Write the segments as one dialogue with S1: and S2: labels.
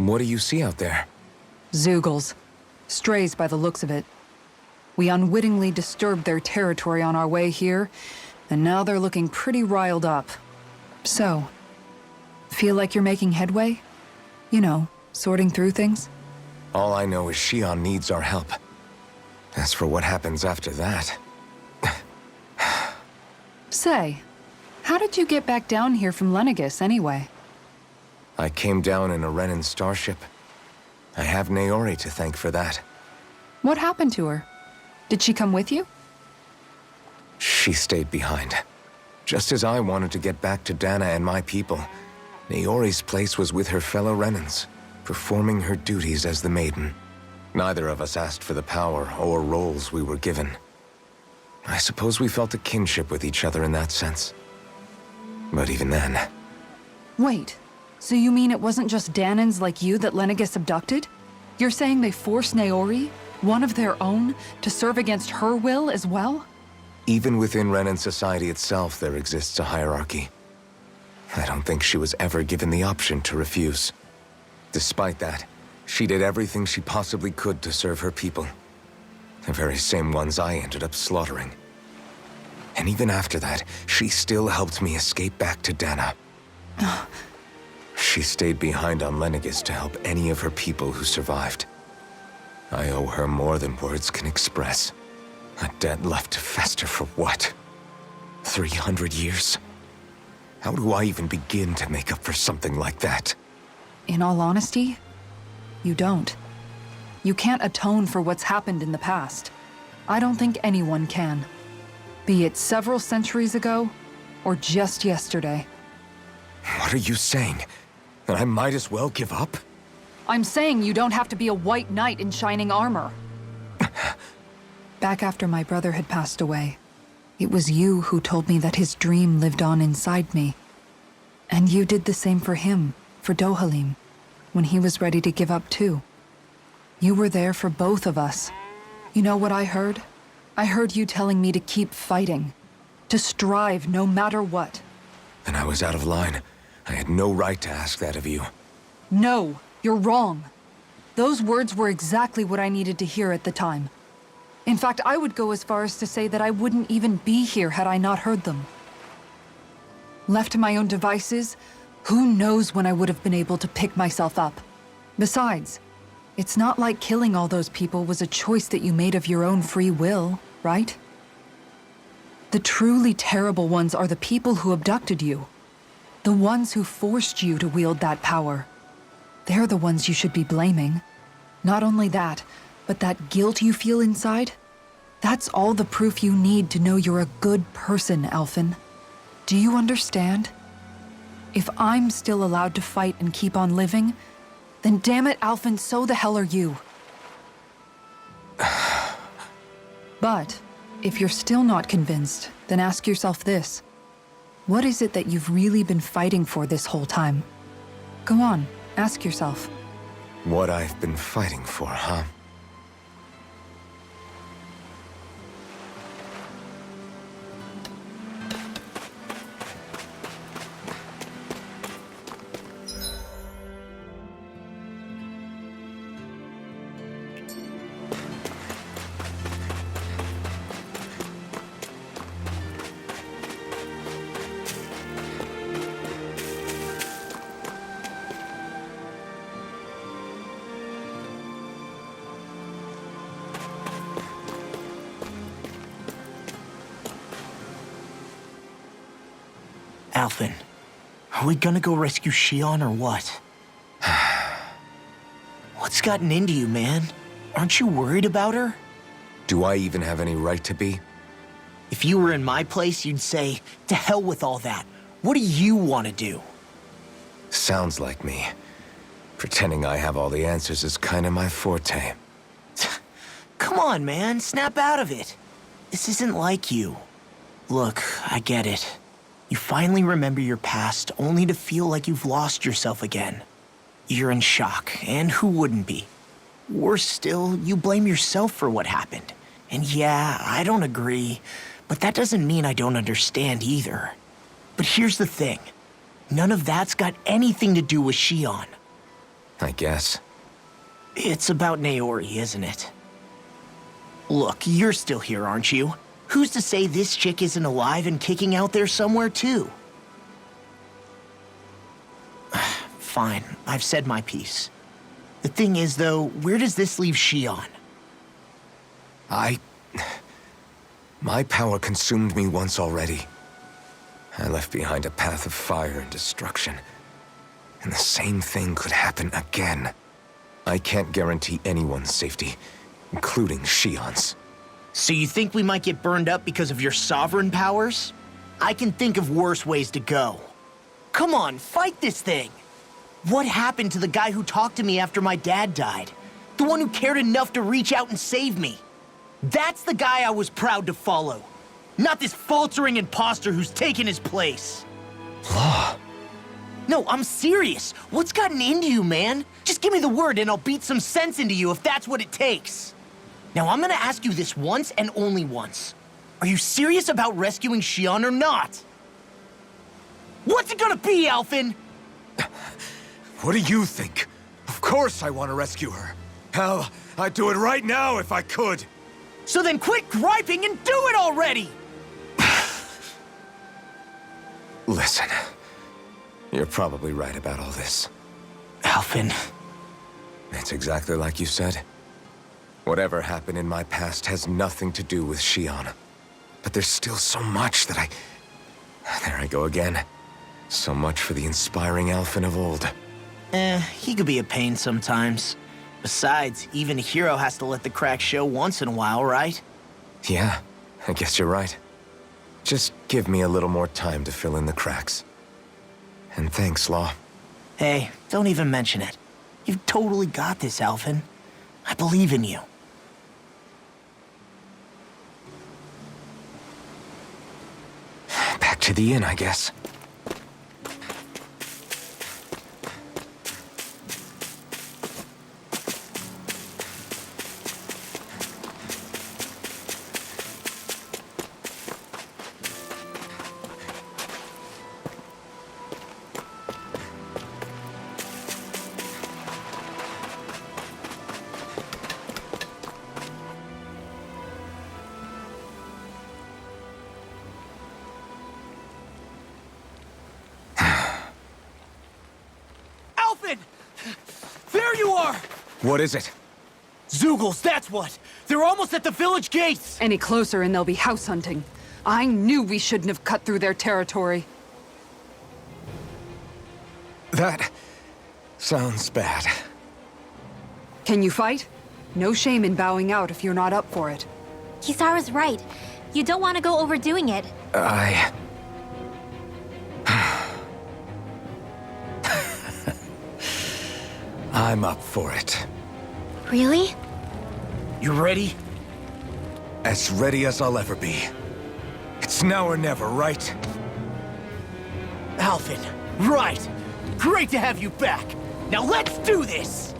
S1: What do you see out there?
S2: Zeugles. Strays by the looks of it. We unwittingly disturbed their territory on our way here, and now they're looking pretty riled up. So, feel like you're making headway? You know, sorting through things?
S1: All I know is Shion needs our help. As for what happens after that...
S2: Say, how did you get back down here from Lenegis, anyway?
S1: I came down in a Renan starship. I have Naori to thank for that.
S2: What happened to her? Did she come with you?
S1: She stayed behind. Just as I wanted to get back to Dana and my people, Naori's place was with her fellow Renans, performing her duties as the Maiden. Neither of us asked for the power or roles we were given. I suppose we felt a kinship with each other in that sense. But even then...
S2: Wait, so you mean it wasn't just Danans like you that Lenegis abducted? You're saying they forced Naori, one of their own, to serve against her will as well?
S1: Even within Renan society itself, there exists a hierarchy. I don't think she was ever given the option to refuse. Despite that, she did everything she possibly could to serve her people. The very same ones I ended up slaughtering. And even after that, she still helped me escape back to Dana. She stayed behind on Lenegis to help any of her people who survived. I owe her more than words can express. A debt left to fester for what? 300 years? How do I even begin to make up for something like that?
S2: In all honesty, you don't. You can't atone for what's happened in the past. I don't think anyone can. Be it several centuries ago, or just yesterday.
S1: What are you saying? That I might as well give up?
S2: I'm saying you don't have to be a white knight in shining armor. Back after my brother had passed away, it was you who told me that his dream lived on inside me. And you did the same for him, for Dohalim, when he was ready to give up too. You were there for both of us. You know what I heard? I heard you telling me to keep fighting, to strive no matter what.
S1: Then I was out of line. I had no right to ask that of you.
S2: No, you're wrong. Those words were exactly what I needed to hear at the time. In fact, I would go as far as to say that I wouldn't even be here had I not heard them. Left to my own devices, who knows when I would have been able to pick myself up. Besides, it's not like killing all those people was a choice that you made of your own free will, right? The truly terrible ones are the people who abducted you. The ones who forced you to wield that power. They're the ones you should be blaming. Not only that, but that guilt you feel inside, that's all the proof you need to know you're a good person, Alphen. Do you understand? If I'm still allowed to fight and keep on living, then damn it, Alphen, so the hell are you. But, if you're still not convinced, then ask yourself this. What is it that you've really been fighting for this whole time? Go on, ask yourself.
S1: What I've been fighting for, huh?
S3: Alphen, are we gonna go rescue Shion or what? What's gotten into you, man? Aren't you worried about her?
S1: Do I even have any right to be?
S3: If you were in my place, you'd say, to hell with all that. What do you want to do?
S1: Sounds like me. Pretending I have all the answers is kind of my forte.
S3: Come on, man, snap out of it. This isn't like you. Look, I get it. You finally remember your past, only to feel like you've lost yourself again. You're in shock, and who wouldn't be? Worse still, you blame yourself for what happened. And yeah, I don't agree, but that doesn't mean I don't understand either. But here's the thing. None of that's got anything to do with Shion.
S1: I guess.
S3: It's about Naori, isn't it? Look, you're still here, aren't you? Who's to say this chick isn't alive and kicking out there somewhere, too? Fine, I've said my piece. The thing is, though, where does this leave Shion?
S1: My power consumed me once already. I left behind a path of fire and destruction. And the same thing could happen again. I can't guarantee anyone's safety, including Shion's.
S3: So you think we might get burned up because of your sovereign powers? I can think of worse ways to go. Come on, fight this thing! What happened to the guy who talked to me after my dad died? The one who cared enough to reach out and save me? That's the guy I was proud to follow. Not this faltering imposter who's taken his place.
S1: Law.
S3: No, I'm serious. What's gotten into you, man? Just give me the word and I'll beat some sense into you if that's what it takes. Now, I'm gonna ask you this once and only once. Are you serious about rescuing Shion or not? What's it gonna be, Alphen?
S1: What do you think? Of course I want to rescue her. Hell, I'd do it right now if I could.
S3: So then quit griping and do it already!
S1: Listen, you're probably right about all this.
S3: Alphen.
S1: It's exactly like you said. Whatever happened in my past has nothing to do with Shion. But there's still so much that There I go again. So much for the inspiring Alphen of old.
S3: He could be a pain sometimes. Besides, even a hero has to let the cracks show once in a while, right?
S1: Yeah, I guess you're right. Just give me a little more time to fill in the cracks. And thanks, Law.
S3: Hey, don't even mention it. You've totally got this, Alphen. I believe in you.
S1: Back to the inn, I guess.
S3: There you are!
S1: What is it?
S3: Zeugles, that's what! They're almost at the village gates!
S2: Any closer and they'll be house hunting. I knew we shouldn't have cut through their territory.
S1: That sounds bad.
S2: Can you fight? No shame in bowing out if you're not up for it.
S4: Kisara's right. You don't want to go overdoing it.
S1: I'm up for it.
S4: Really?
S3: You ready?
S1: As ready as I'll ever be. It's now or never, right?
S3: Alphen, right! Great to have you back! Now let's do this!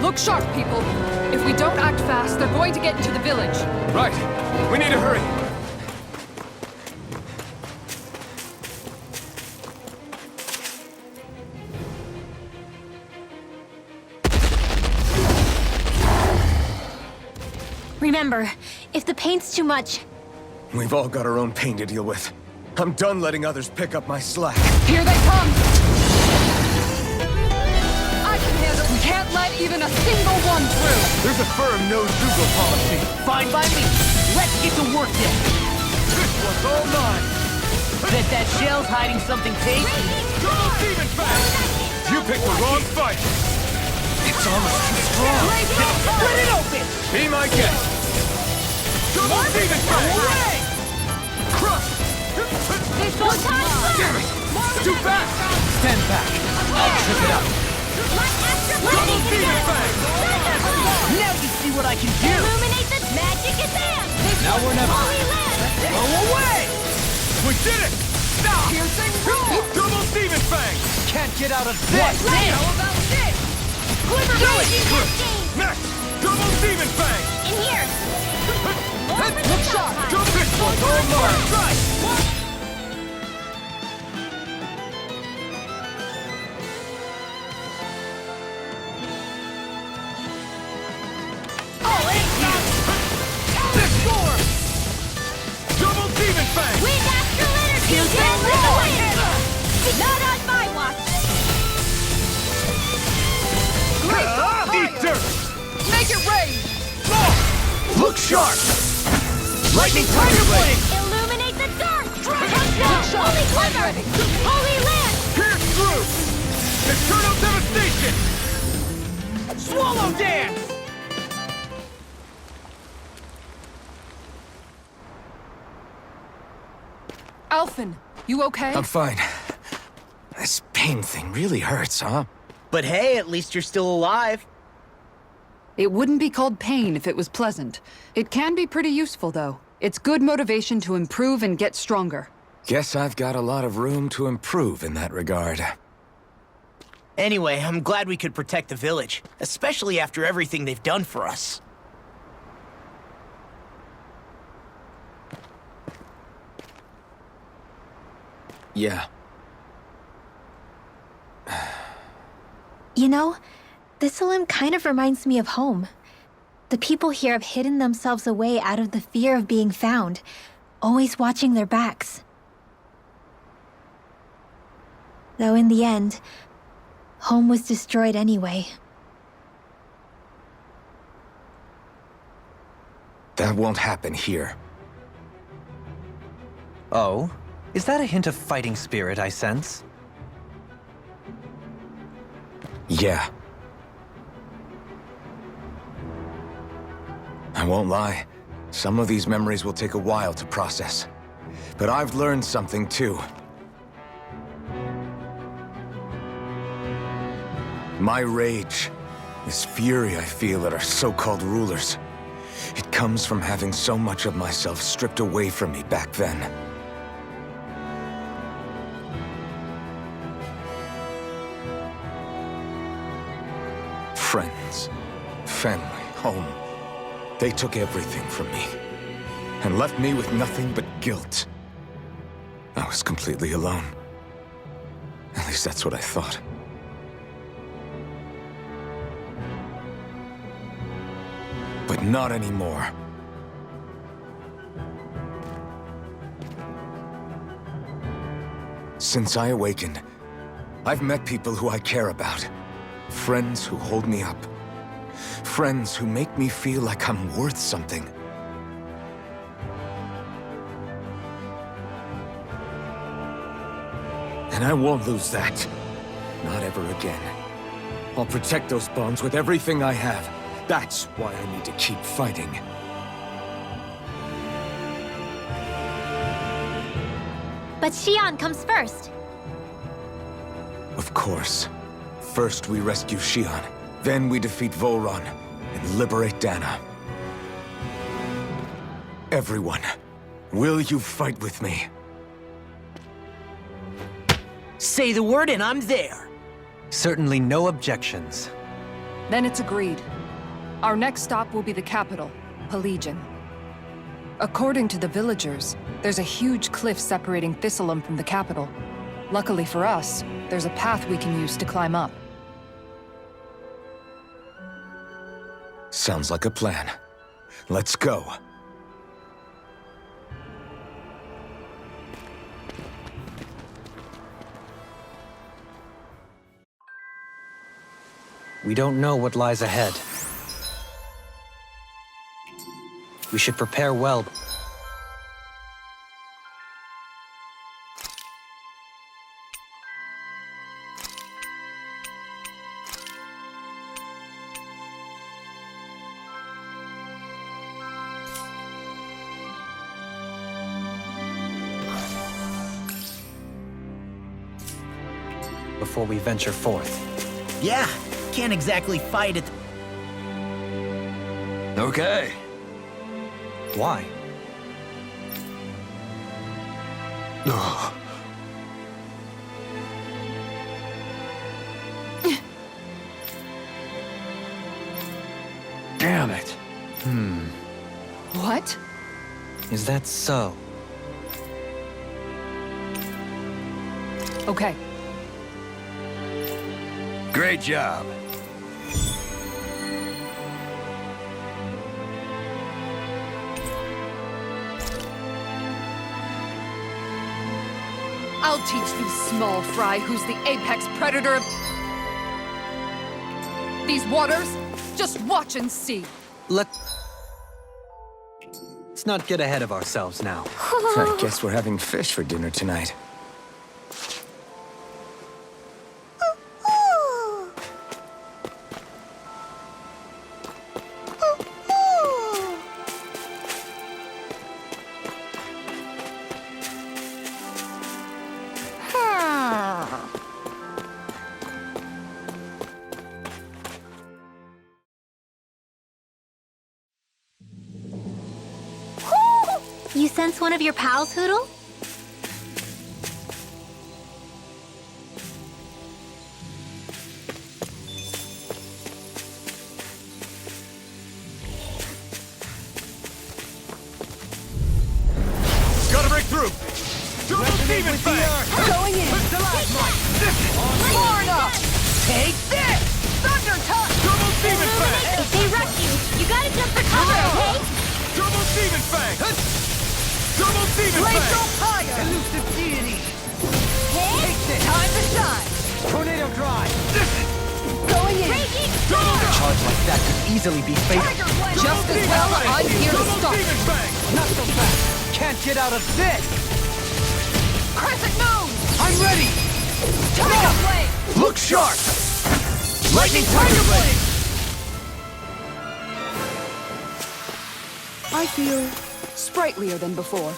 S2: Look sharp, people. If we don't act fast, they're going to get into the village.
S1: Right. We need to hurry.
S4: Remember, if the paint's too much...
S1: We've all got our own pain to deal with. I'm done letting others pick up my slack.
S2: Here they come! I can handle... can't let even a single one through!
S5: There's a firm no-Dougal policy.
S3: Fine by me. Let's get to work then.
S5: This one's all mine.
S3: Bet that shell's hiding something tasty.
S5: Double demon fang! You picked the wrong fight.
S1: It's almost too strong.
S3: Split it open!
S5: Be my guest. Double demon fang!
S3: Away!
S5: Crush!
S4: Full time
S5: Damn it! Too fast!
S1: Stand back. I'll trip it up.
S5: Double demon fang!
S3: Now you see what I can do!
S4: Illuminate the magic advance!
S1: Now or never.
S4: Holy land!
S3: Go away!
S5: We did it! Stop!
S2: Piercing roll!
S5: Double demon fang!
S3: Can't get out of this!
S2: How about this?
S4: Glimmer Raging Cascade!
S5: Next! Double demon fang!
S4: In here! More for the
S2: Look
S4: shot!
S2: sharp.
S5: Double this one's all mine!
S3: Right!
S5: Double demon fang!
S4: Wind astral energy! Get with the wind! Not on my watch!
S5: Eat dirt!
S2: Make it rain!
S5: Look sharp! Lightning tiger blade!
S4: Illuminate the dark! Touchdown! Holy glimmer! Holy land!
S5: Pierce through! Eternal devastation!
S3: Swallow dance!
S2: Alphen, you okay?
S1: I'm fine. This pain thing really hurts, huh?
S3: But hey, at least you're still alive.
S2: It wouldn't be called pain if it was pleasant. It can be pretty useful, though. It's good motivation to improve and get stronger.
S1: Guess I've got a lot of room to improve in that regard.
S3: Anyway, I'm glad we could protect the village, especially after everything they've done for us.
S1: Yeah.
S4: You know, Thistleum kind of reminds me of home. The people here have hidden themselves away out of the fear of being found, always watching their backs. Though in the end, home was destroyed anyway.
S1: That won't happen here.
S6: Oh? Is that a hint of fighting spirit I sense?
S1: Yeah. I won't lie. Some of these memories will take a while to process. But I've learned something too. My rage, this fury I feel at our so-called rulers, it comes from having so much of myself stripped away from me back then. Friends, family, home. They took everything from me and left me with nothing but guilt. I was completely alone. At least that's what I thought. But not anymore. Since I awakened, I've met people who I care about. Friends who hold me up. Friends who make me feel like I'm worth something. And I won't lose that. Not ever again. I'll protect those bonds with everything I have. That's why I need to keep fighting.
S4: But Xion comes first.
S1: Of course. First we rescue Xion, then we defeat Volron and liberate Dana. Everyone, will you fight with me?
S3: Say the word and I'm there.
S6: Certainly no objections.
S2: Then it's agreed. Our next stop will be the capital, Pelegion. According to the villagers, there's a huge cliff separating Thistleum from the capital. Luckily for us, there's a path we can use to climb up.
S1: Sounds like a plan. Let's go.
S6: We don't know what lies ahead. We should prepare well. Before we venture forth.
S3: Yeah, can't exactly fight it.
S5: Okay.
S6: Why?
S5: Ugh. Damn it.
S2: What?
S6: Is that so?
S2: Okay.
S5: Great job.
S2: I'll teach you, small fry, who's the apex predator of these waters. Just watch and see.
S6: Let's not get ahead of ourselves now.
S1: I guess we're having fish for dinner tonight.
S4: You sense one of your pals, Hoodle?
S5: Gotta break through. Double demon fang.
S2: Going in. Florida! Take this! Thunder touch!
S5: Double demon fang.
S4: If they rush you, you gotta jump for cover, okay?
S5: Double demon fang. Double demon
S2: Glacial
S5: fang.
S2: fire!
S6: Elusive deity!
S2: Take this! Time to shine!
S6: Tornado drive!
S2: Going in!
S4: Raging
S5: Double
S6: A charge like that could easily be fatal.
S2: Tiger blade! Just as well, I'm here to
S5: Double
S2: stop.
S5: demon fang.
S6: Not so fast! Can't get out of this!
S2: Crescent moon!
S6: I'm ready!
S2: Tiger blade!
S5: Look sharp. Lightning tiger blade.
S2: I feel sprightlier than before.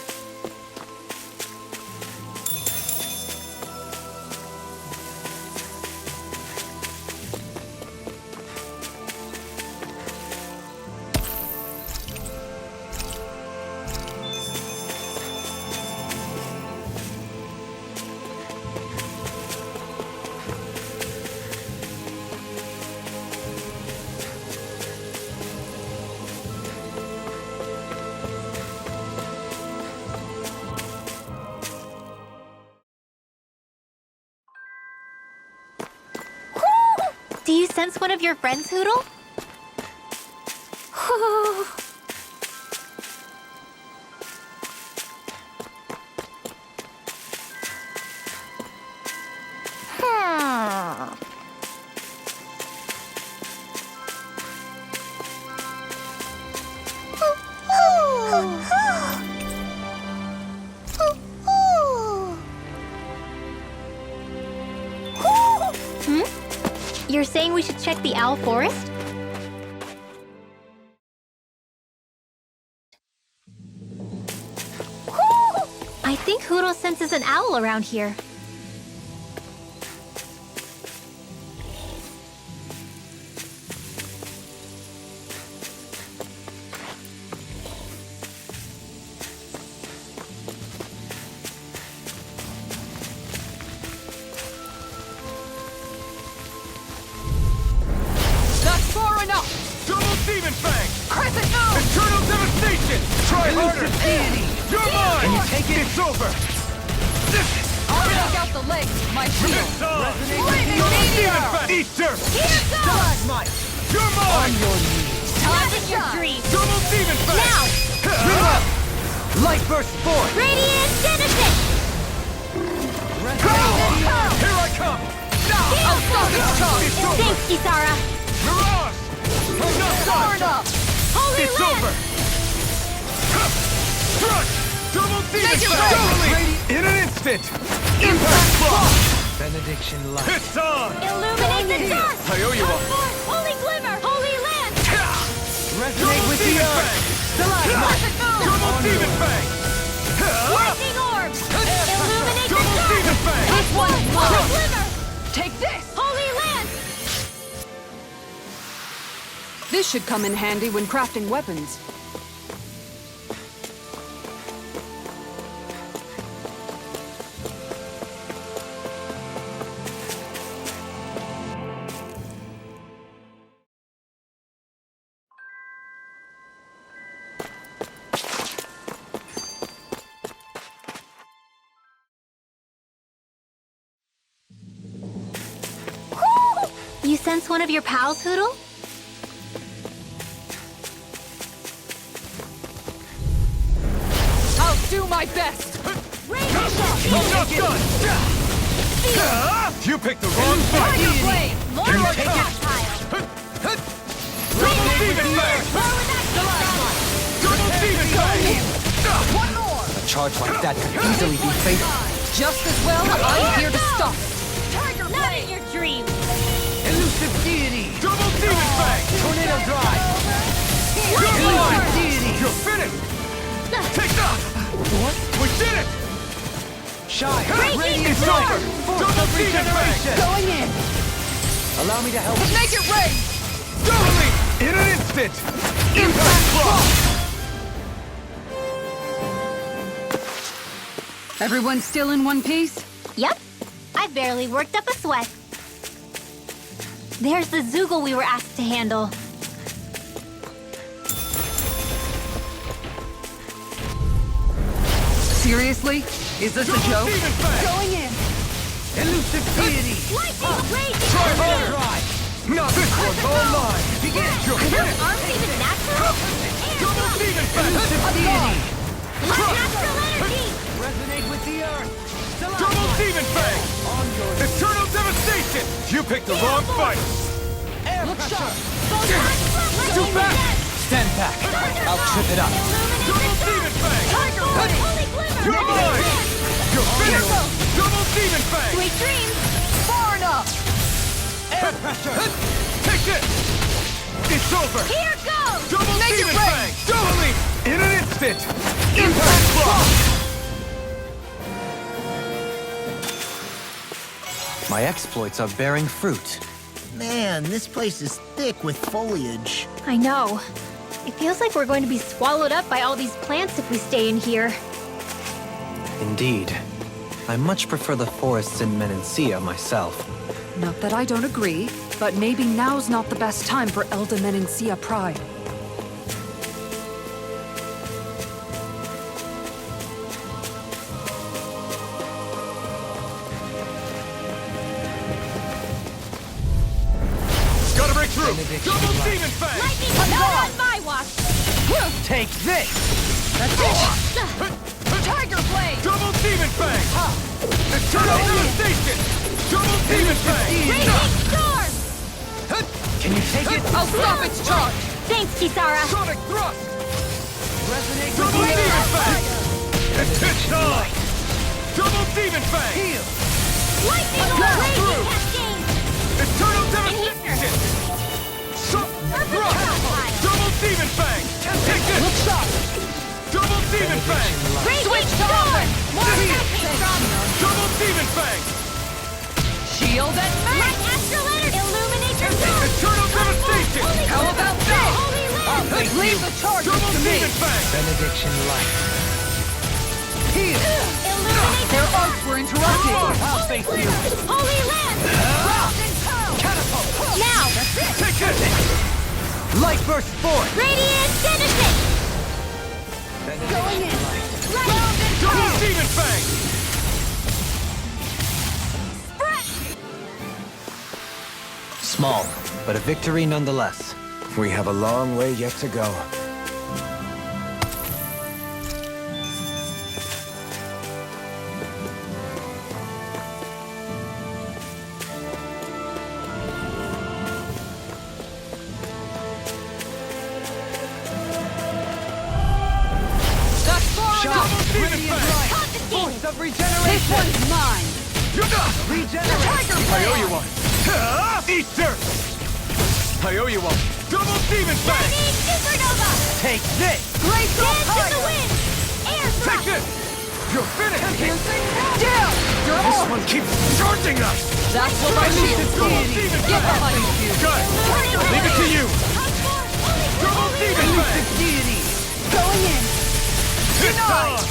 S4: Do you sense one of your friends, Hoodle? You're saying we should check the owl forest? I think Hoodle senses an owl around here.
S2: That's far enough!
S5: Double demon fang.
S2: Crescent moon!
S5: Eternal devastation. Try harder. You're mine.
S6: Can you take it?
S5: It's over.
S2: I'll knock out the legs with my shield! Flaming
S5: Double demon
S2: meteor!
S5: fang. Easter.
S2: Here goes!
S6: Stalagmite!
S5: You're mine.
S2: Time to
S4: Your
S2: shine!
S4: dream.
S5: Double demon fang.
S4: Now!
S6: Bring up! Light burst forth!
S4: Radiant Genesis!
S5: Here I come.
S2: I'll stop its charge!
S5: It's over.
S4: Thanks, Kisara.
S5: Mirage! I'm not
S2: Far
S5: done!
S2: enough!
S4: Holy
S5: It's
S4: Land!
S5: over! Crush! Double demon
S2: Make it
S5: fang!
S2: rain!
S5: In an instant! Impact block!
S6: Benediction light.
S5: It's on!
S4: Illuminate the dust!
S5: I owe you
S4: Come
S5: one.
S4: forth, Holy Glimmer! Holy Land!
S6: Resonate with the
S5: demon
S6: earth.
S5: fang!
S2: Perfect move!
S5: Double demon fang!
S4: Lightning Orb! Illuminate the
S5: Double demon
S4: dust!
S5: fang!
S2: This one's
S4: Holy
S2: mine!
S4: Glimmer!
S2: Take this!
S4: Holy Land!
S2: This should come in handy when crafting weapons.
S4: You sense one of your pals, Hoodle?
S2: I'll do my best!
S4: Rain
S5: I'm not done! You picked the wrong fight!
S2: Fire blade!
S4: More
S5: Can you
S4: of
S5: take
S4: the
S5: it?
S4: pile!
S5: Double demon fang!
S4: Lower that
S5: Double demon fang!
S2: One more!
S6: A charge like that could easily be fatal.
S2: Just as well, I'm here to stop it! Tiger
S4: Not in your dreams!
S6: Elusive deity.
S5: Double demon fang!
S6: Tornado drive.
S5: You're
S6: Elusive
S5: mine!
S6: deity.
S5: You're finished! Take that!
S6: What?
S5: We did it!
S6: Shine.
S4: Radiant
S5: It's
S4: storm!
S5: over! Double demon fang!
S2: Going in!
S6: Allow me to help you.
S2: Make it rain!
S5: Doubly! In an instant! Impact block!
S2: Everyone still in one piece?
S4: Yep. I barely worked up a sweat. There's the Zoogle we were asked to handle.
S2: Seriously? Is this a
S5: Double
S2: joke?
S5: demon fang!
S2: Going in!
S6: Elusive deity.
S4: Lightning raging!
S5: Try
S6: Tornado
S5: harder!
S6: drive.
S5: Now this one's all mine!
S6: Begin.
S5: You're
S4: Are those
S5: finished!
S4: arms even natural?
S5: Double demon fang!
S6: Elusive deity.
S4: Natural energy!
S6: Resonate with the earth.
S5: Double demon fang!
S6: On your
S5: Eternal devastation! You picked the wrong fight!
S6: air pressure.
S5: Too fast!
S6: Stand back. I'll trip it up.
S5: Double demon fang!
S4: Holy Glimmer!
S5: You're mine! You're finished! Double demon fang!
S4: Sweet dreams!
S2: Far enough!
S6: Air pressure.
S5: Take this! It's over!
S4: Here goes!
S5: Double
S2: Make it
S5: demon
S2: rain!
S5: fang! Doubly! In an instant! Impact block!
S6: My exploits are bearing fruit.
S3: Man, this place is thick with foliage.
S4: I know. It feels like we're going to be swallowed up by all these plants if we stay in here.
S6: Indeed. I much prefer the forests in Menancia myself.
S2: Not that I don't agree, but maybe now's not the best time for Elda Menancia pride.
S5: Gotta break through! Double demon fang!
S4: Lightning not on my watch!
S6: Take this!
S2: Tiger blade!
S5: Double demon fang! Eternal devastation! Double demon fang!
S4: Raging storm!
S6: Can you take it?
S2: I'll stop its charge!
S4: Thanks, Kisara!
S5: Sonic thrust!
S6: Resonate with
S5: Double
S6: the
S5: demon
S6: earth.
S5: fang! It's on! Double demon fang!
S6: Heal.
S4: Lightning raging cascade!
S5: Eternal devastation! Thrust! Double demon fang! Take this! Double demon fang!
S4: Raging storm! More action!
S5: Double demon fang!
S2: Shield and
S4: Light astral energy! Illuminate your zone!
S5: Eternal devastation!
S4: Holy
S2: How
S4: Glimmer!
S2: about that?
S4: Holy Land!
S2: Leave the charges
S5: Double
S2: to me!
S5: demon fang!
S6: Benediction light. Heal.
S4: Illuminate
S2: Their
S4: your
S2: arts were interrupted!
S6: I'll face you.
S4: Holy Land!
S6: Catapult.
S4: Now!
S5: Take this!
S6: Light burst forth.
S4: Radiant Genesis!
S6: Going in.
S5: Double demon fang!
S6: Small, but a victory nonetheless.
S1: We have a long way yet to go.
S5: demon fang!
S2: Force of regeneration! This one's mine! Regenerate! Tiger
S5: I owe you one! Eat dirt! I owe you one! Double demon fang!
S7: Supernova!
S5: Take this!
S7: Dance in the wind! Air
S5: Take
S7: thrust!
S5: this! You're finished!
S2: Down! You're
S5: This
S2: off!
S5: one keeps charging us!
S2: That's what my shield
S5: Double
S2: is!
S5: demon
S2: Get
S5: fang!
S2: behind you!
S5: Got it! Leave it to you! Double demon fang!
S2: Deity! Going in!
S5: It's on!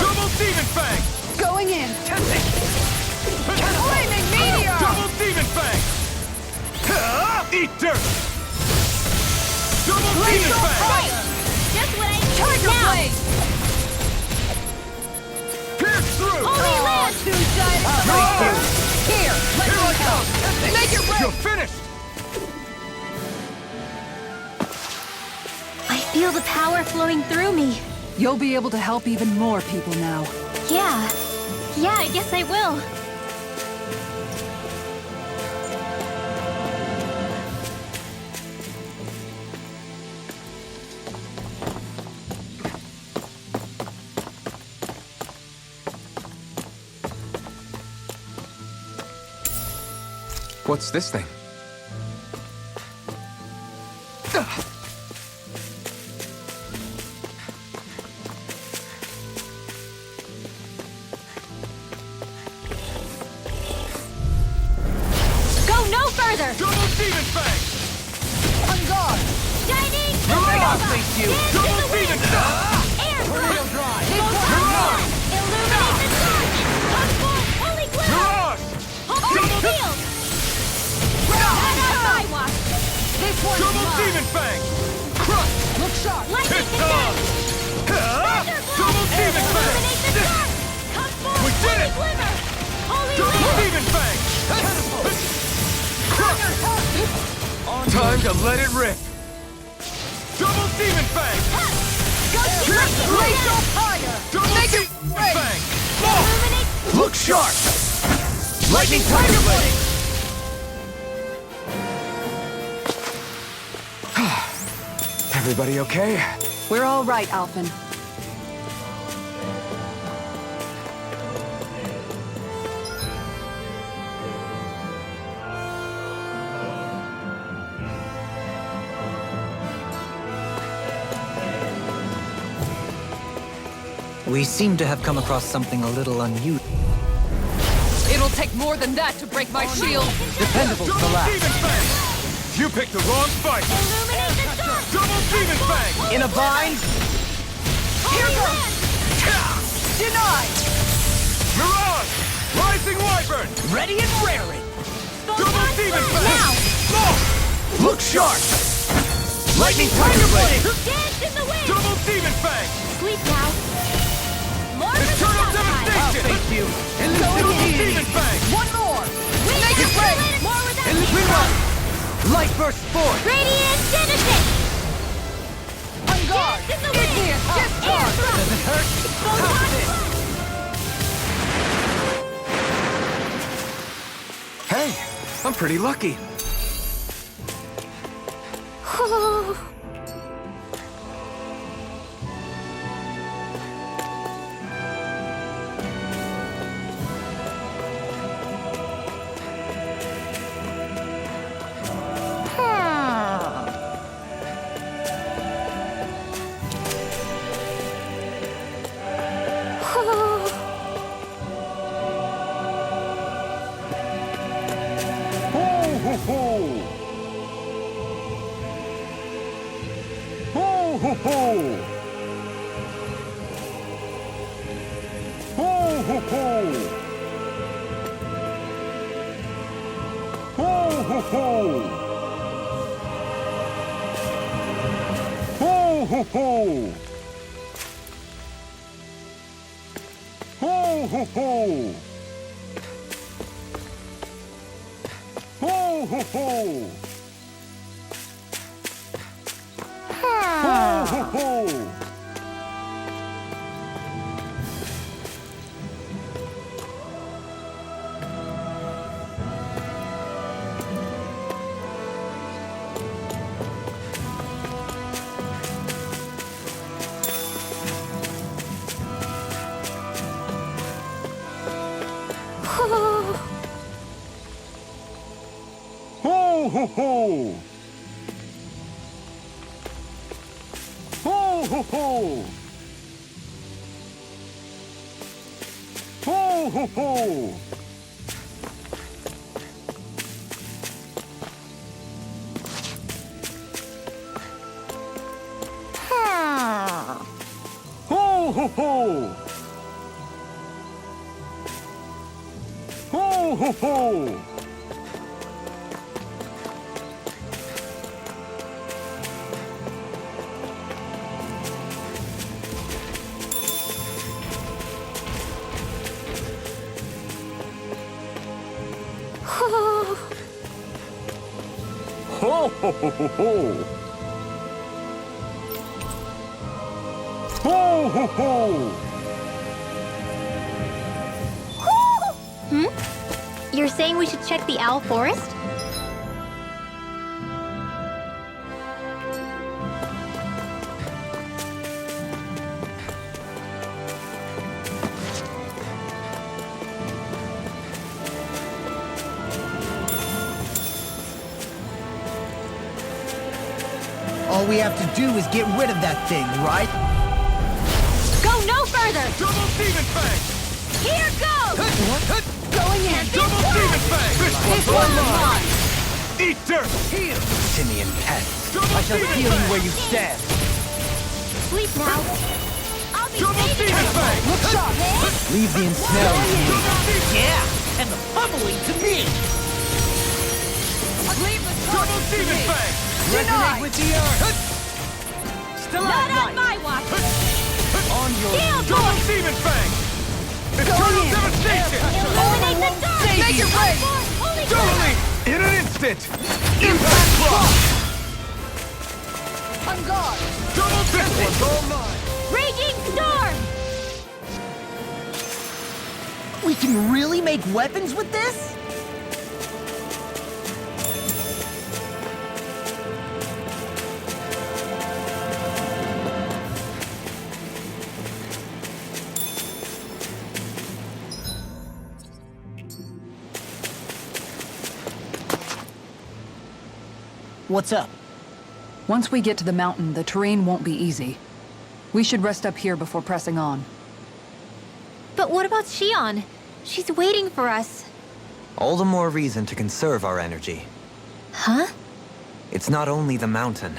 S5: Double demon fang!
S2: Going in! Flaming meteor!
S5: Double demon fang! Eat dirt! Double demon fang!
S7: Just what I need
S2: Tiger
S7: now!
S2: blade!
S5: Pierce through!
S7: Holy land!
S2: Suicide! Here! Let
S5: Here I
S2: me
S5: come!
S2: come! Make it
S5: You're
S2: rain!
S5: finished!
S4: I feel the power flowing through me.
S2: You'll be able to help even more people now.
S4: Yeah. Yeah, I guess I will.
S1: What's this thing?
S7: Go no further!
S5: Double demon fang!
S2: On guard!
S7: Shining
S5: Mirage!
S7: Supernova! Dance in
S5: Double
S7: the
S5: demon
S7: wind!
S5: fang!
S7: Air thrust!
S2: drive!
S7: Illuminate the sun! Come forth, holy glimmer!
S5: Mirage!
S7: Holy shield! Head on my watch!
S2: This one's
S5: Double
S2: mine!
S5: demon fang! Crush!
S2: Look sharp!
S7: Lightning
S5: It's on!
S7: attack!
S5: Double demon fang!
S7: Illuminate the sun! Come forth,
S5: We did
S7: holy
S5: it!
S7: glimmer! Holy
S5: Double
S7: land!
S5: demon fang! Time to let it rip! Double demon fang!
S7: Go
S2: Glacial fire!
S5: Double
S2: Make it
S5: demon
S2: rain!
S5: fang!
S7: Illuminate!
S5: Look sharp! Lightning tiger blade!
S1: Everybody okay?
S2: We're all right, Alphen.
S6: We seem to have come across something a little unusual.
S2: It'll take more than that to break my shield.
S6: Dependable to the
S5: Double
S6: last.
S5: demon fang! You picked the wrong fight!
S7: Illuminate the sun!
S5: Double demon fang!
S6: In a bind?
S7: Here goes!
S2: Denied!
S5: Mirage! Rising wyvern!
S6: Ready and raring!
S5: Double demon fang!
S7: Now!
S5: Look sharp! Lightning tiger blade!
S7: Dance in the wind!
S5: Double demon fang!
S7: Sleep now! More for the
S5: Eternal
S7: downside!
S5: devastation!
S6: Thank you.
S5: Double demon fang!
S2: One more!
S7: Make
S2: it rain!
S7: More without
S6: Reroll! Light burst forth!
S7: Radiant Genesis!
S2: On guard!
S7: Dance in the
S2: Give
S7: wind!
S2: me a
S7: Air
S2: discharge!
S7: thrust!
S6: Does it hurt?
S7: Photon blast!
S1: Hey, I'm pretty lucky.
S5: ho ho! Ho ho ho! Ho ho ho! Ho ho ho! Ho ho ho! Ho ho ho ho ho! Ho ho ho!
S4: You're saying we should check the owl forest?
S3: All we have to do is get rid of that thing, right?
S7: Go no further!
S5: Double Demon Fang!
S7: Here goes!
S2: Going in!
S5: Double Demon Fang! This one's mine! Eat dirt!
S6: Simian pests.
S5: Double
S6: I shall
S5: Demon
S6: feel you
S5: Fang!
S6: where you stand.
S7: Sleep now. I'll be
S5: Double
S7: saving
S5: Demon
S7: you.
S5: Fang!
S2: Look sharp!
S6: Leave the ensnare to me.
S5: Double Demon
S3: Yeah, and the pummeling to me!
S5: Double Demon Fang!
S6: Resonate with the earth. Still
S7: Not on my watch!
S6: on your
S7: Shield
S5: Double
S7: Boy!
S5: Demon Fang! Eternal Devastation!
S7: Illuminate the dark!
S2: Make it rain!
S7: Holy
S5: Totally! In an instant! Impact Block!
S2: On guard!
S5: Double This one's all mine!
S7: Raging Storm!
S3: We can really make weapons with this? What's up?
S2: Once we get to the mountain, the terrain won't be easy. We should rest up here before pressing on.
S4: But what about Shion? She's waiting for us.
S6: All the more reason to conserve our energy.
S4: Huh?
S6: It's not only the mountain.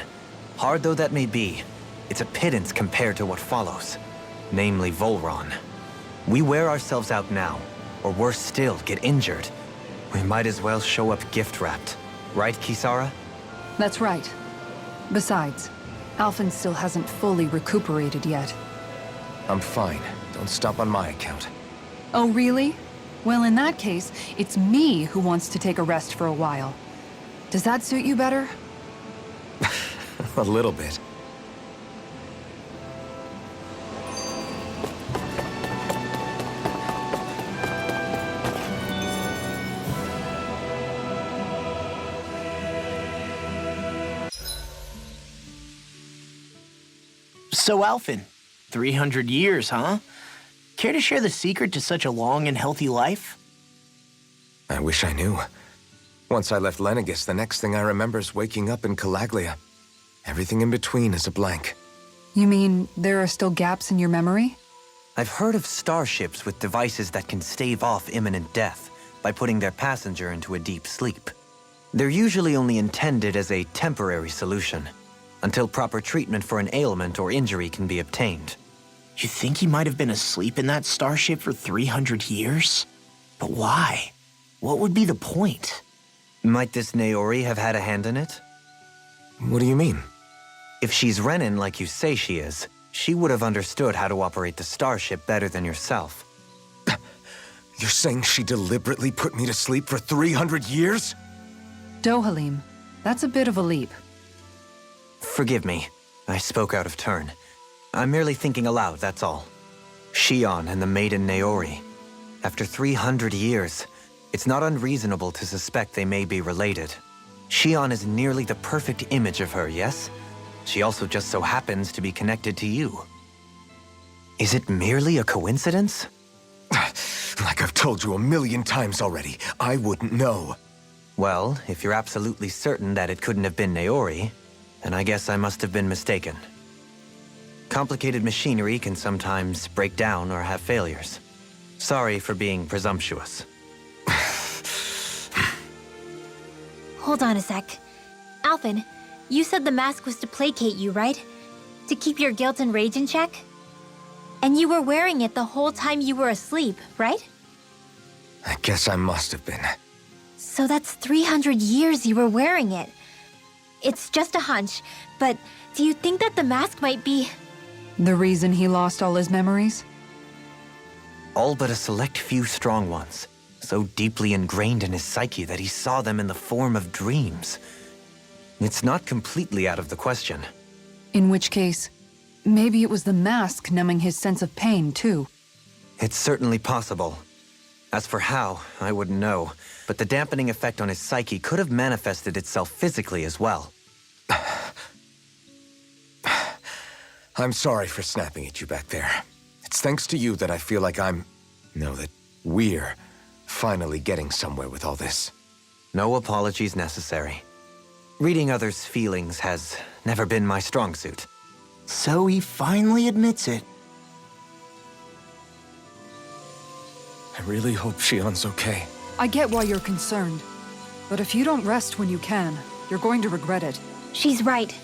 S6: Hard though that may be, it's a pittance compared to what follows. Namely Volron. We wear ourselves out now, or worse still, get injured. We might as well show up gift-wrapped. Right, Kisara?
S2: That's right. Besides, Alphen still hasn't fully recuperated yet.
S1: I'm fine. Don't stop on my account.
S2: Oh, really? Well, in that case, it's me who wants to take a rest for a while. Does that suit you better?
S1: A little bit.
S3: So, Alphen, 300 years, huh? Care to share the secret to such a long and healthy life?
S1: I wish I knew. Once I left Lenegis, the next thing I remember is waking up in Calaglia. Everything in between is a blank.
S2: You mean there are still gaps in your memory?
S6: I've heard of starships with devices that can stave off imminent death by putting their passenger into a deep sleep. They're usually only intended as a temporary solution, until proper treatment for an ailment or injury can be obtained.
S3: You think he might have been asleep in that starship for 300 years? But why? What would be the point?
S6: Might this Naori have had a hand in it?
S1: What do you mean?
S6: If she's Renin like you say she is, she would have understood how to operate the starship better than yourself.
S1: You're saying she deliberately put me to sleep for 300 years?
S2: Dohalim, that's a bit of a leap.
S6: Forgive me, I spoke out of turn. I'm merely thinking aloud, that's all. Shion and the maiden Naori. After 300 years, it's not unreasonable to suspect they may be related. Shion is nearly the perfect image of her, yes? She also just so happens to be connected to you. Is it merely a coincidence?
S1: Like I've told you a million times already, I wouldn't know.
S6: Well, if you're absolutely certain that it couldn't have been Naori, then I guess I must have been mistaken. Complicated machinery can sometimes break down or have failures. Sorry for being presumptuous.
S4: Hold on a sec. Alphen, you said the mask was to placate you, right? To keep your guilt and rage in check? And you were wearing it the whole time you were asleep, right?
S1: I guess I must have been.
S4: So that's 300 years you were wearing it. It's just a hunch, but do you think that the mask might be...
S2: The reason he lost all his memories?
S6: All but a select few strong ones, so deeply ingrained in his psyche that he saw them in the form of dreams. It's not completely out of the question.
S2: In which case, maybe it was the mask numbing his sense of pain, too.
S6: It's certainly possible. As for how, I wouldn't know, but the dampening effect on his psyche could have manifested itself physically as well.
S1: I'm sorry for snapping at you back there. It's thanks to you that I feel like that we're finally getting somewhere with all this.
S6: No apologies necessary. Reading others' feelings has never been my strong suit.
S3: So he finally admits it.
S1: I really hope Shion's okay.
S2: I get why you're concerned. But if you don't rest when you can, you're going to regret it.
S4: She's right.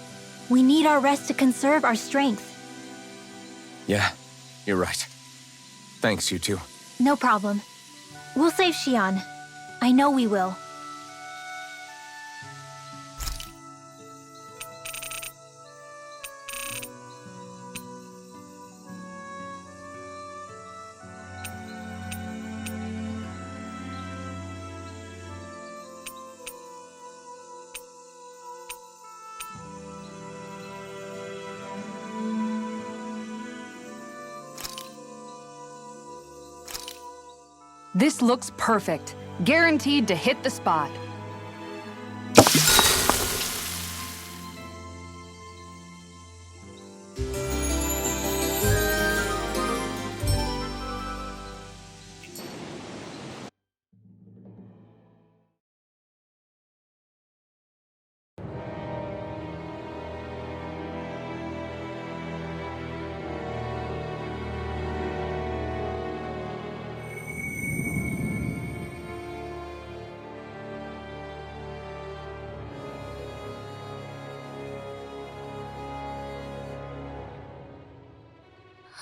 S4: We need our rest to conserve our strength.
S1: Yeah, you're right. Thanks, you two.
S4: No problem. We'll save Xion. I know we will.
S2: This looks perfect. Guaranteed to hit the spot.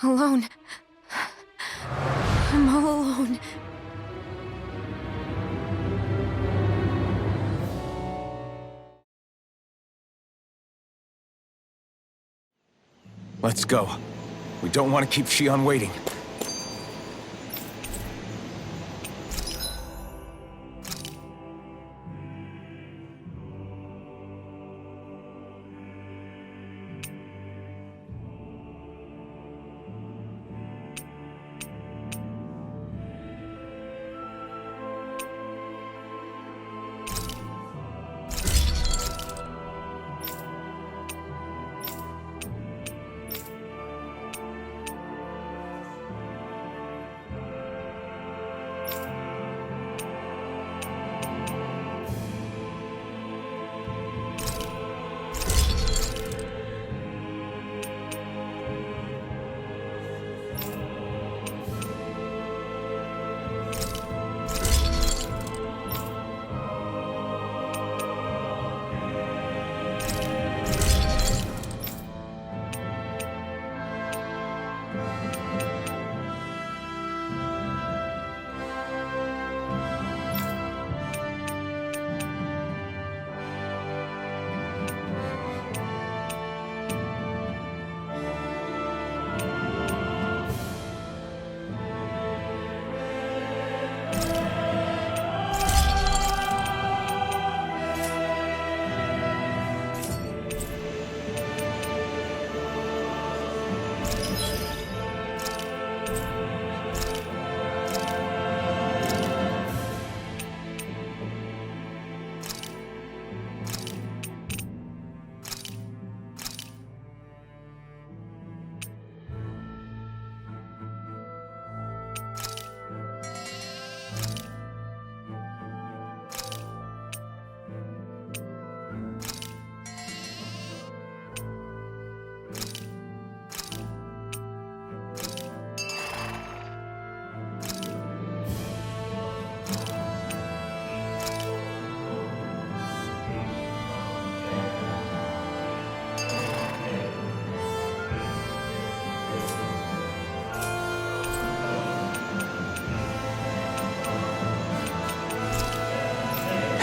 S4: Alone. I'm all alone.
S1: Let's go. We don't want to keep Shion waiting.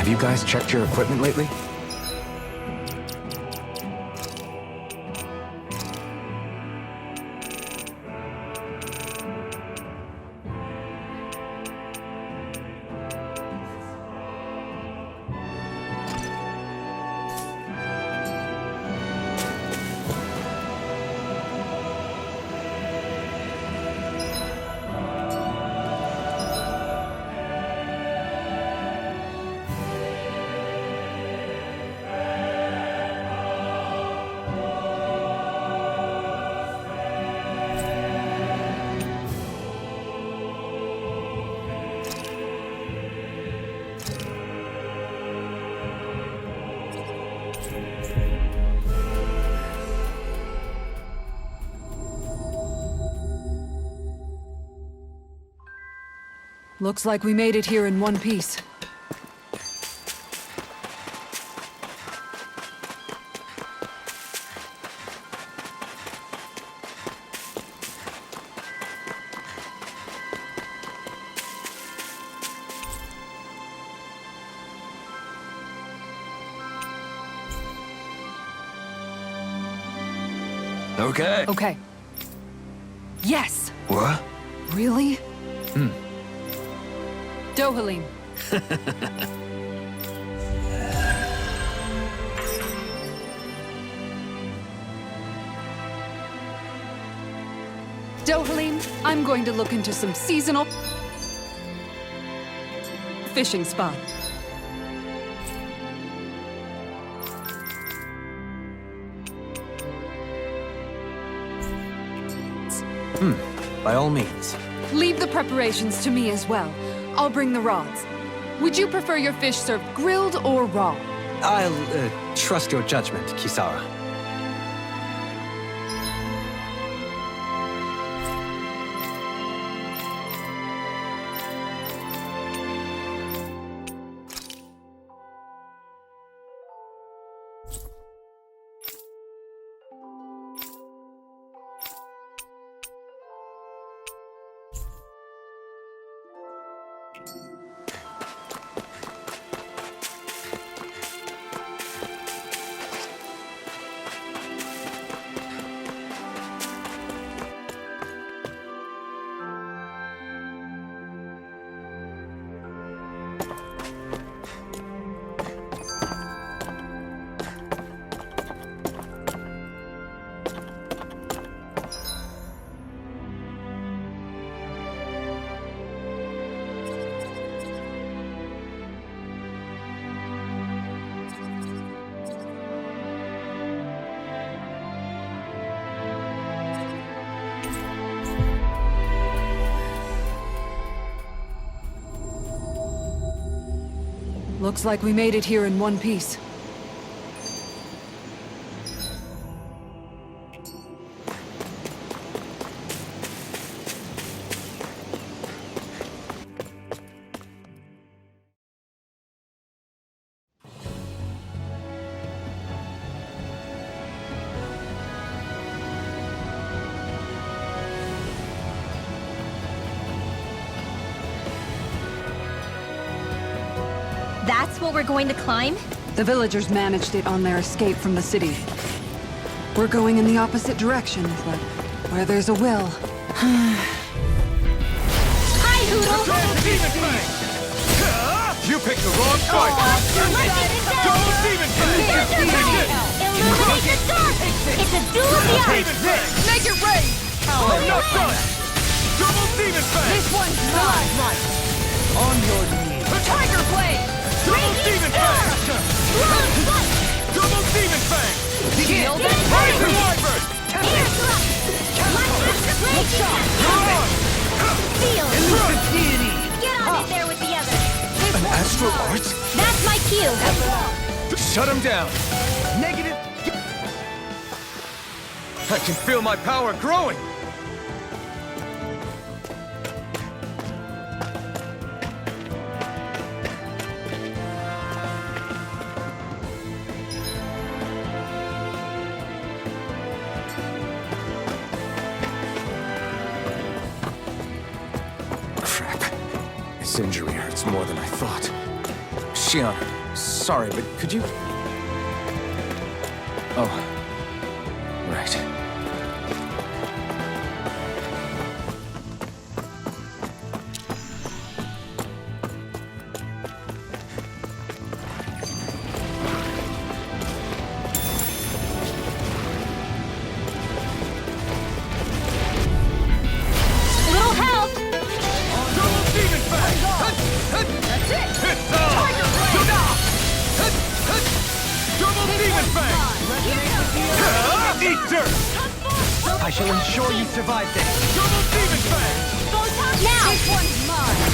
S1: Have you guys checked your equipment lately?
S2: Looks like we made it here in one piece.
S5: Okay.
S2: Okay. Yes!
S5: What?
S2: Really? Dohalim. Dohalim, I'm going to look into some seasonal fishing spot.
S6: By all means.
S2: Leave the preparations to me as well. I'll bring the rods. Would you prefer your fish served grilled or raw?
S6: I'll trust your judgment, Kisara.
S2: Looks like we made it here in one piece.
S4: That's what we're going to climb?
S2: The villagers managed it on their escape from the city. We're going in the opposite direction, but where there's a will.
S7: Hi, Hoodle!
S5: You picked the wrong fight! Double demon
S7: Here's your blade! Illuminate the dark! It's a duel of the eyes!
S2: Make it rain!
S5: I'm not done! Double demon fang!
S2: This one's not!
S5: On your knees!
S2: Tiger blade!
S5: Double demon fang! Double demon fang!
S2: Shield!
S5: Rising wyvern!
S7: Air thrust! Blade shot! Feel! Get on in there with the others!
S5: An astral art?
S7: That's my cue!
S5: Shut him down! Negative! I can feel my power growing!
S1: Crap. This injury hurts more than I thought. Shion, sorry, but could you... Oh, right.
S7: Little help!
S5: Double demon fang!
S7: That's it!
S5: Hit
S7: Tiger blade!
S5: Double demon fang! Eat dirt!
S6: I shall ensure you survive this.
S5: Double demon fang!
S7: Now! This one's mine!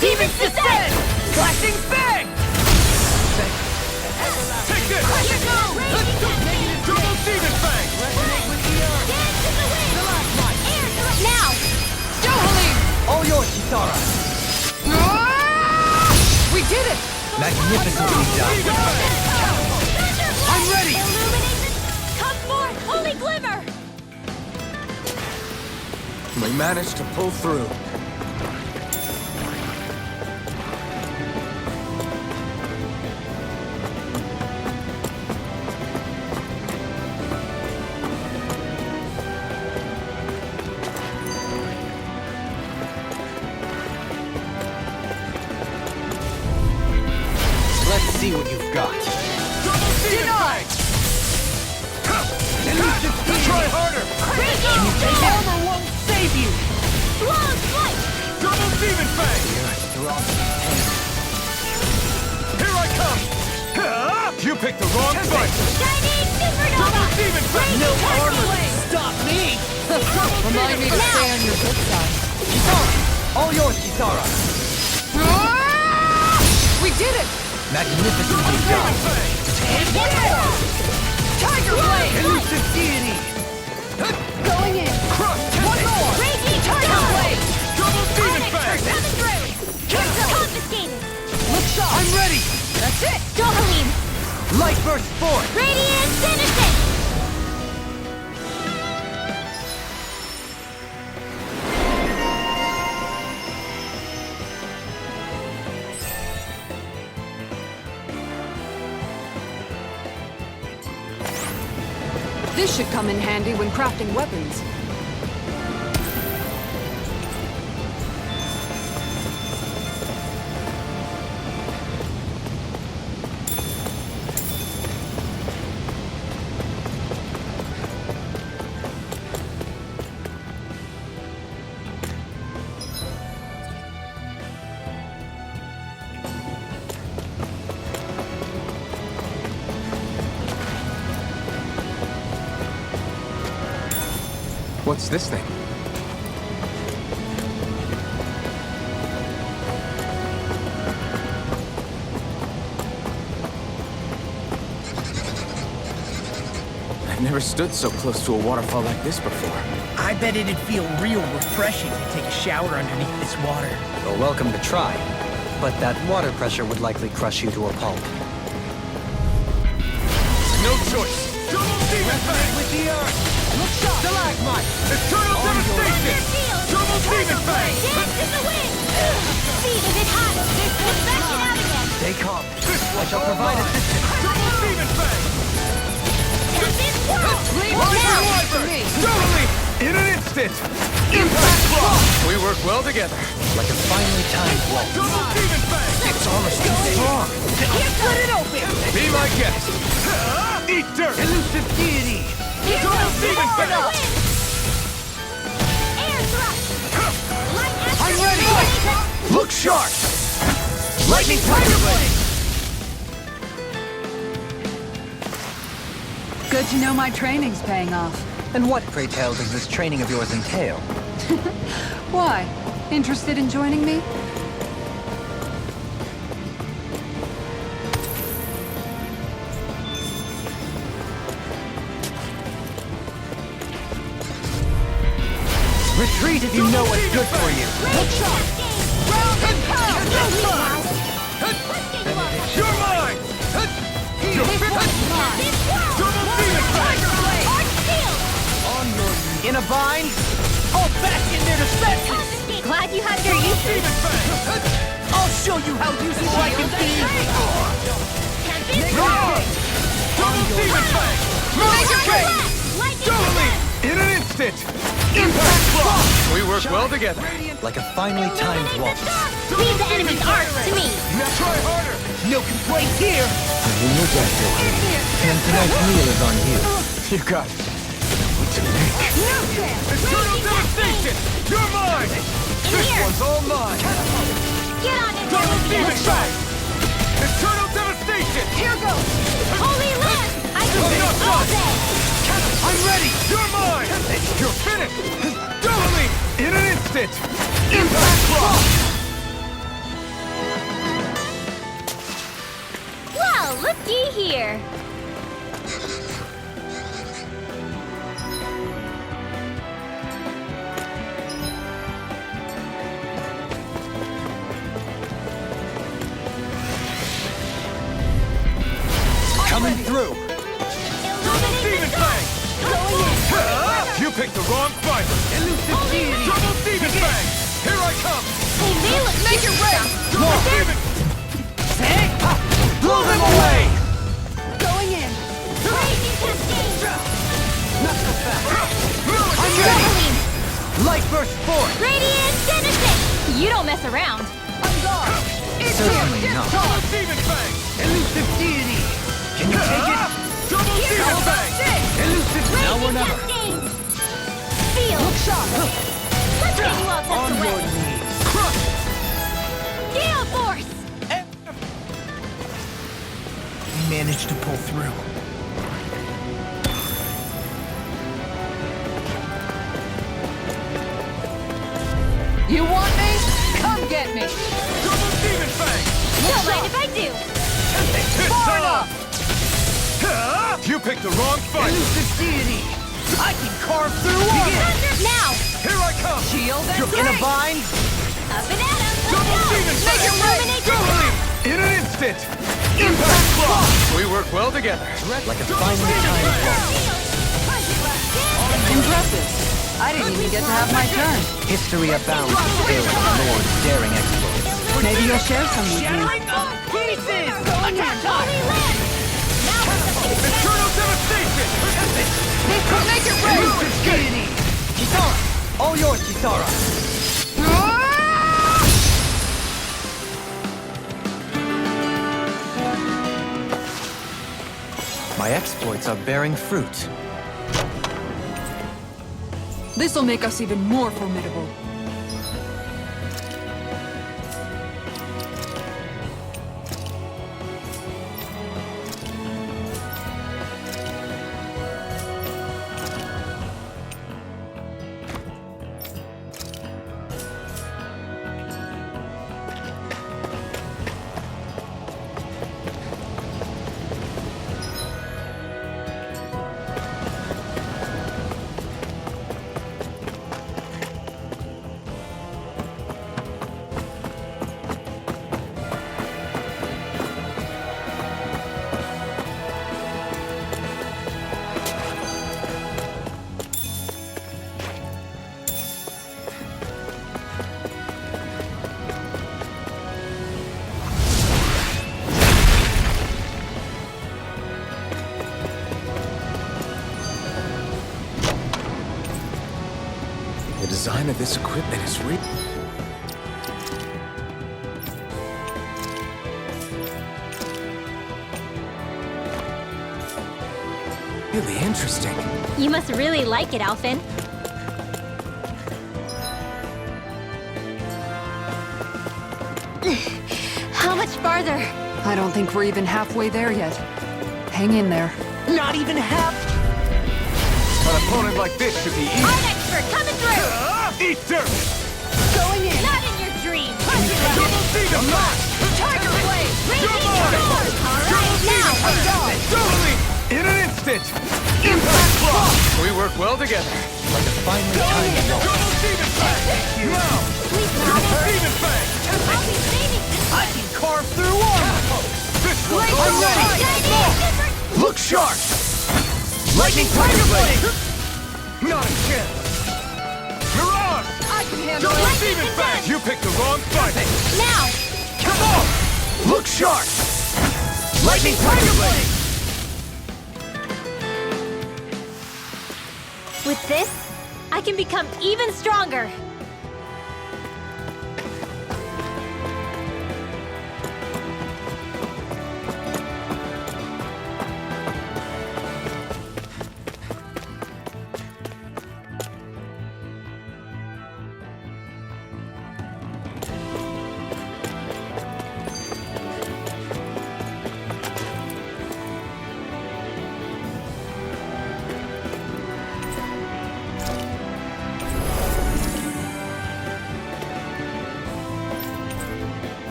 S7: Demons descend!
S5: Flashing fang! Take this!
S7: Here goes!
S5: Double demon fang!
S7: Dance in the wind! Air thrust! Now!
S2: Stohalim!
S6: All yours, Kisara.
S2: We did it!
S6: Magnificently done.
S7: I'm ready! Illumination! Come forth! Holy glimmer!
S1: We managed to pull through.
S6: Let's see what you've got.
S5: Double demon fang! Try harder!
S7: Armor won't save you! Long flight!
S5: Double demon fang! Here I come! You picked the wrong fight!
S7: Shining supernova!
S5: Double demon fang!
S7: No armor!
S3: Stop me!
S2: Remind me to stay on your good side.
S6: All yours, Kisara.
S2: We did it!
S6: Magnificently done.
S2: Tiger blade!
S3: Elusive deity!
S2: Going in! One more!
S7: Raging
S2: Tiger blade!
S5: Double demon
S7: Onyx
S5: fang!
S7: coming through! Confiscated!
S2: Look sharp!
S3: I'm ready!
S2: That's it!
S7: Stohalim!
S6: Light burst forth.
S7: Radiant innocent!
S2: This should come in handy when crafting weapons.
S1: What's this thing? I've never stood so close to a waterfall like this before.
S3: I bet it'd feel real refreshing to take a shower underneath this water.
S6: You're welcome to try, but that water pressure would likely crush you to a pulp.
S5: No choice! Double demon fang!
S3: With the earth!
S5: Look sharp! Stalagmite! Eternal devastation! Double demon fang!
S7: Dance in the wind! Speed is it hot! Reflection out again!
S6: Stay calm. I shall provide assistance.
S5: Double demon fang!
S7: Tempest whirl!
S2: Leave
S7: Now!
S2: it to me!
S5: Totally! In an instant! Impact block!
S1: We work well together.
S6: Like a finely timed waltz.
S5: Double demon fang!
S1: Its armor's too strong.
S7: Here split it open!
S5: Be my guest! Eat dirt!
S3: Elusive deity!
S7: Here
S5: Double
S7: goes the
S5: demon
S7: wind!
S5: fang!
S7: Air thrust! Light
S3: I'm ready!
S7: activation!
S5: Look sharp!
S3: Lightning tiger blade!
S2: Good to know my training's paying off.
S6: And what, pray tell, does this training of yours entail?
S2: Why? Interested in joining me?
S6: Retreat if you know what's good for you.
S7: Look sharp! Round and pound!
S5: You're mine! You're
S7: This world!
S5: Double demon fang!
S7: Arch shield!
S3: In a bind? Hold back in their defenses!
S7: Glad you had your uses!
S5: Demon fang!
S3: I'll show you how useful I can be!
S5: Double demon fang! In an instant! Impact block! We work well together.
S6: Like a finely timed waltz.
S7: Leave the enemy's art to me.
S5: Now try harder!
S3: No complaints here!
S6: And tonight's meal is on you.
S5: You got it. What's your name? Eternal devastation! You're mine! This
S7: here.
S5: one's all mine!
S7: Get on in there
S5: Double
S7: with
S5: demon
S7: me.
S5: fang! Eternal devastation!
S2: Here goes!
S7: Holy land! I can
S5: I'm
S7: do
S5: not
S7: it all
S5: done.
S7: day.
S5: I'm ready! You're mine! You're finished! Double me! In an instant! Impact block!
S7: Well, looky here.
S6: Coming through.
S5: Double demon fang! You picked the wrong fight!
S7: Elusive deity.
S5: Double demon fang! Here I come!
S7: They may look
S2: Make it rain!
S5: Double demon!
S3: Blow them away!
S2: Going in!
S7: Blazing cascade.
S5: I'm
S7: Doubling.
S3: Light burst forth!
S7: Radiant Genesis. You don't mess around.
S6: Certainly not.
S5: Double demon fang!
S3: Elusive deity! Can you take it?
S5: Double demon fang!
S3: Elusive now or
S7: Blazing
S3: never!
S7: cascade. Feel. Let's get you all tucked
S3: On your
S7: away.
S3: knees!
S7: Gale force.
S3: We managed to pull through.
S2: You want me? Come get me!
S5: Double demon fang!
S7: Don't mind if I do.
S5: It's on! You picked the wrong fight!
S3: Elusive deity! I can carve through armor!
S7: Thunder now.
S5: Here I come!
S2: Shield and
S3: You're in a bind?
S7: Up and at 'em.
S5: Double
S7: Let's go.
S5: demon fang!
S7: Illuminate your path.
S5: In an instant! Impact block! We work well together.
S6: Like a finely timed waltz.
S2: Impressive. I didn't even get to have my turn.
S6: History abounds with tales of Lord's daring exploits.
S2: Maybe you'll share some with me.
S3: Shattering of pieces! Attack time!
S7: Holy land. Now for something special.
S5: Eternal devastation!
S2: Make it rain!
S3: Elusive deity! Kisara! All yours, Kisara!
S6: My exploits are bearing fruit.
S2: This'll make us even more formidable.
S1: The design of this equipment is really interesting.
S7: You must really like it, Alphen.
S4: How much farther?
S2: I don't think we're even halfway there yet. Hang in there.
S3: Not even half!
S5: An opponent like this should be easy.
S7: Art expert coming through.
S5: Eat dirt!
S2: Going in!
S7: Not in your dreams.
S5: Double demon fang!
S2: Tiger Blade!
S7: Raging
S5: mine.
S7: storm. All right, now.
S5: Doubling! In an instant! Impact block! We work well together.
S6: Like a finely timed waltz.
S5: Double demon fang! Now!
S7: Please,
S5: Double
S7: Father.
S5: demon fang!
S7: I'll be saving you.
S3: I can carve through armor!
S5: This one's
S2: Blade
S5: all
S2: ready.
S5: mine! Look sharp!
S3: Lightning Tiger Blade!
S5: Not a chance! Mirage!
S2: I can handle
S5: Double
S2: it!
S5: demon fang! You picked the wrong fight!
S7: Now.
S5: Look sharp! Lightning Tiger Blade!
S7: With this, I can become even stronger.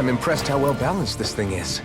S1: I'm impressed how well balanced this thing is.